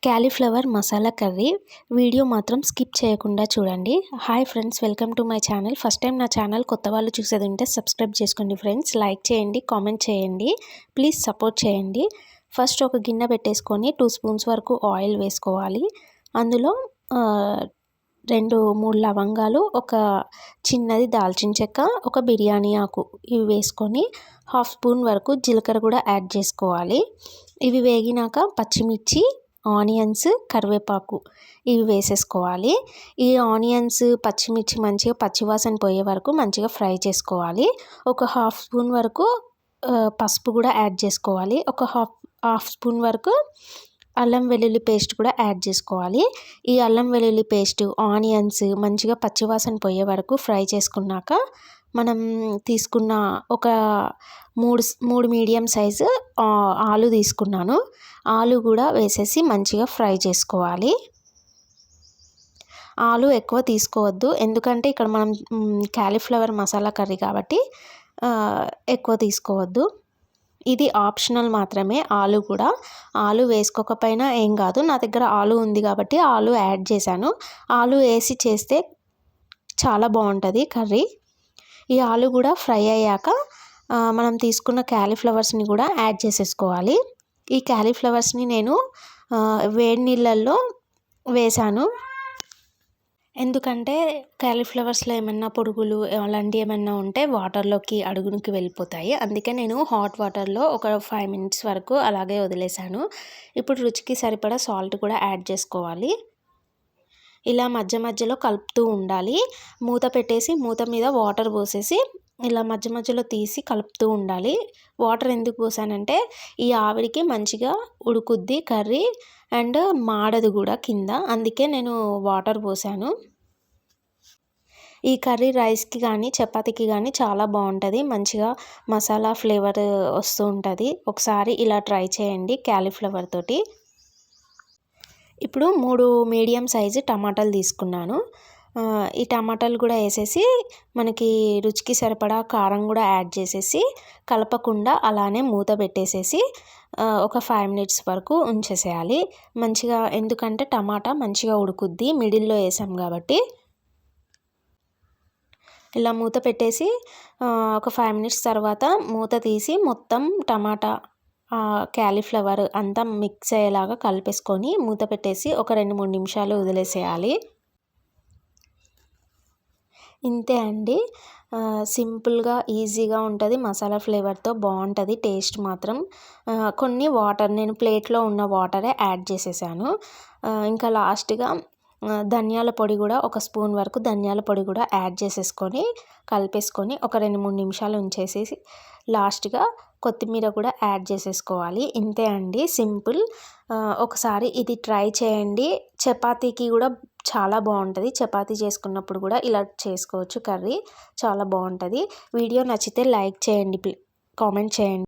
Cauliflower masala curry video మాత్రం skip చేయకుండా చూడండి. Hi friends, welcome to my channel. First time నా ఛానల్ కొత్త వాళ్ళు చూసేది ఉంటే సబ్స్క్రైబ్ చేసుకోండి ఫ్రెండ్స్. లైక్ చేయండి, కామెంట్ చేయండి, ప్లీజ్ సపోర్ట్ చేయండి. ఫస్ట్ ఒక గిన్నె పెట్టేసుకొని 2 స్పూన్స్ వరకు ఆయిల్ వేసుకోవాలి. అందులో 2-3 లవంగాలు, ఒక చిన్నది దాల్చిన చెక్క, ఒక బిర్యానీ ఆకు ఇవి వేసుకొని 1/2 స్పూన్ వరకు జీలకర్ర కూడా యాడ్ చేసుకోవాలి. ఇవి వేగినాక పచ్చిమిర్చి, ఆనియన్స్, కరివేపాకు ఇవి వేసేసుకోవాలి. ఈ ఆనియన్స్, పచ్చిమిర్చి మంచిగా పచ్చివాసన పోయే వరకు మంచిగా ఫ్రై చేసుకోవాలి. ఒక 1/2 స్పూన్ వరకు పసుపు కూడా యాడ్ చేసుకోవాలి. ఒక హాఫ్ స్పూన్ వరకు అల్లం వెల్లుల్లి పేస్ట్ కూడా యాడ్ చేసుకోవాలి. ఈ అల్లం వెల్లుల్లి పేస్ట్, ఆనియన్స్ మంచిగా పచ్చివాసన పోయే వరకు ఫ్రై చేసుకున్నాక మనం తీసుకున్న ఒక 3 మీడియం సైజు ఆలు తీసుకున్నాను. ఆలు కూడా వేసేసి మంచిగా ఫ్రై చేసుకోవాలి. ఆలు ఎక్కువ తీసుకోవద్దు, ఎందుకంటే ఇక్కడ మనం క్యాలీఫ్లవర్ మసాలా కర్రీ కాబట్టి ఎక్కువ తీసుకోవద్దు. ఇది ఆప్షనల్ మాత్రమే. ఆలు వేసుకోకపోయినా ఏం కాదు. నా దగ్గర ఆలు ఉంది కాబట్టి ఆలు యాడ్ చేశాను. ఆలు వేసి చేస్తే చాలా బాగుంటుంది కర్రీ. ఈ ఆలు కూడా ఫ్రై అయ్యాక మనం తీసుకున్న క్యాలీఫ్లవర్స్ని కూడా యాడ్ చేసేసుకోవాలి. ఈ క్యాలీఫ్లవర్స్ని నేను వేడి నీళ్ళల్లో వేసాను, ఎందుకంటే క్యాలీఫ్లవర్స్లో ఏమన్నా పురుగులు అలాంటివి ఏమన్నా ఉంటే వాటర్లోకి అడుగునికి వెళ్ళిపోతాయి. అందుకే నేను హాట్ వాటర్లో ఒక 5 మినిట్స్ వరకు అలాగే వదిలేసాను. ఇప్పుడు రుచికి సరిపడా సాల్ట్ కూడా యాడ్ చేసుకోవాలి. ఇలా మధ్య మధ్యలో కలుపుతూ ఉండాలి. మూత పెట్టేసి మూత మీద వాటర్ పోసేసి ఇలా మధ్య మధ్యలో తీసి కలుపుతూ ఉండాలి. వాటర్ ఎందుకు పోసానంటే ఈ ఆవిరికి మంచిగా ఉడుకుద్ది కర్రీ అండ్ మాడదు కూడా కింద, అందుకే నేను వాటర్ పోసాను. ఈ కర్రీ రైస్కి కానీ చపాతీకి కానీ చాలా బాగుంటుంది. మంచిగా మసాలా ఫ్లేవర్ వస్తూ ఉంటుంది. ఒకసారి ఇలా ట్రై చేయండి క్యాలీఫ్లవర్ తోటి. ఇప్పుడు 3 మీడియం సైజు టమాటాలు తీసుకున్నాను. ఈ టమాటాలు కూడా వేసేసి మనకి రుచికి సరిపడా కారం కూడా యాడ్ చేసేసి కలపకుండా అలానే మూత పెట్టేసేసి ఒక 5 మినిట్స్ వరకు ఉంచేసేయాలి మంచిగా, ఎందుకంటే టమాటా మంచిగా ఉడుకుద్ది మిడిల్లో వేసాం కాబట్టి. ఇలా మూత పెట్టేసి ఒక 5 మినిట్స్ తర్వాత మూత తీసి మొత్తం టమాటా క్యాలీఫ్లవర్ అంతా మిక్స్ అయ్యేలాగా కలిపేసుకొని మూత పెట్టేసి ఒక 2-3 నిమిషాలు వదిలేసేయాలి. ఇంతే అండి, సింపుల్గా ఈజీగా ఉంటుంది. మసాలా ఫ్లేవర్తో బాగుంటుంది టేస్ట్ మాత్రం. కొన్ని వాటర్, నేను ప్లేట్లో ఉన్న వాటరే యాడ్ చేసేసాను. ఇంకా లాస్ట్గా ధనియాల పొడి కూడా ఒక స్పూన్ వరకు ధనియాల పొడి కూడా యాడ్ చేసేసుకొని కలిపేసుకొని ఒక 2-3 నిమిషాలు ఉంచేసి లాస్ట్గా కొత్తిమీర కూడా యాడ్ చేసేసుకోవాలి. ఇంతే అండి, సింపుల్. ఒకసారి ఇది ట్రై చేయండి. చపాతీకి కూడా చాలా బాగుంటుంది. చపాతీ చేసుకున్నప్పుడు కూడా ఇలా చేసుకోవచ్చు కర్రీ, చాలా బాగుంటుంది. వీడియో నచ్చితే లైక్ చేయండి, కామెంట్ చేయండి.